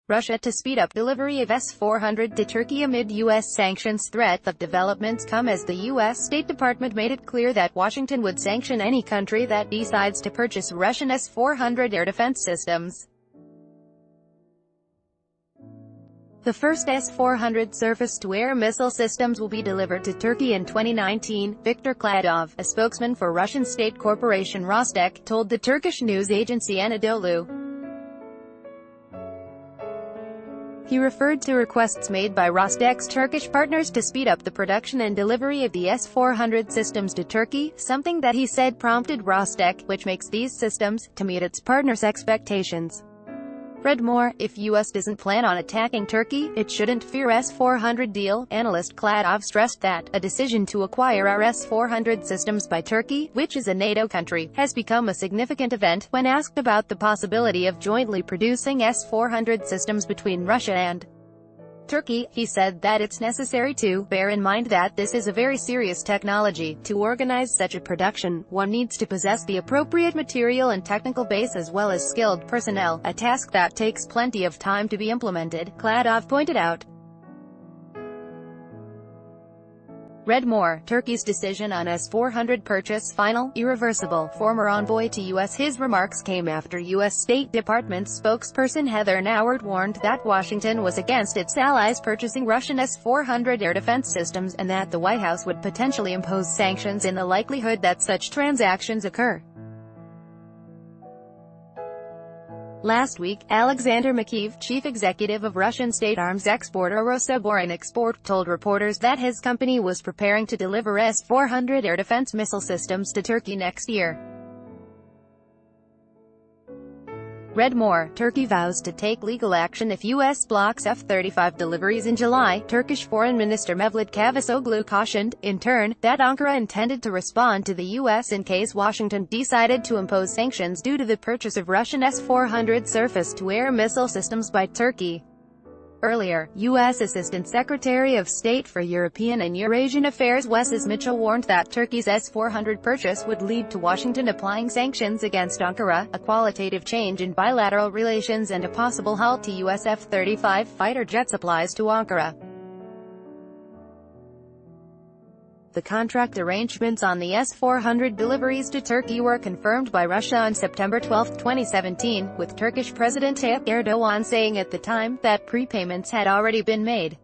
Russia to speed up delivery of S-400 to Turkey amid U.S. sanctions threat. The developments come as the U.S. State Department made it clear that Washington would sanction any country that decides to purchase Russian S-400 air defense systems. The first S-400 surface-to-air missile systems will be delivered to Turkey in 2019, Viktor Kladov, a spokesman for Russian state corporation Rostec, told the Turkish news agency Anadolu. He referred to requests made by Rostec's Turkish partners to speed up the production and delivery of the S-400 systems to Turkey, something that he said prompted Rostec, which makes these systems, to meet its partners' expectations. Read more: if U.S. doesn't plan on attacking Turkey, it shouldn't fear S-400 deal. Analyst Kladov stressed that a decision to acquire our S-400 systems by Turkey, which is a NATO country, has become a significant event. When asked about the possibility of jointly producing S-400 systems between Russia and Turkey, he said that it's necessary to bear in mind that this is a very serious technology. To organize such a production, one needs to possess the appropriate material and technical base as well as skilled personnel, a task that takes plenty of time to be implemented, Kladov pointed out. Read more: Turkey's decision on S-400 purchase final, irreversible. Former envoy to U.S. His remarks came after U.S. State Department spokesperson Heather Nauert warned that Washington was against its allies purchasing Russian S-400 air defense systems, and that the White House would potentially impose sanctions in the likelihood that such transactions occur. Last week, Alexander Makeyev, chief executive of Russian state arms exporter Rosoboronexport, told reporters that his company was preparing to deliver S-400 air defense missile systems to Turkey next year. Read more: Turkey vows to take legal action if U.S. blocks F-35 deliveries in July. Turkish Foreign Minister Mevlut Cavusoglu cautioned, in turn, that Ankara intended to respond to the U.S. in case Washington decided to impose sanctions due to the purchase of Russian S-400 surface-to-air missile systems by Turkey. Earlier, U.S. Assistant Secretary of State for European and Eurasian Affairs Wes Mitchell warned that Turkey's S-400 purchase would lead to Washington applying sanctions against Ankara, a qualitative change in bilateral relations and a possible halt to U.S. F-35 fighter jet supplies to Ankara. The contract arrangements on the S-400 deliveries to Turkey were confirmed by Russia on September 12, 2017, with Turkish President Tayyip Erdogan saying at the time that prepayments had already been made.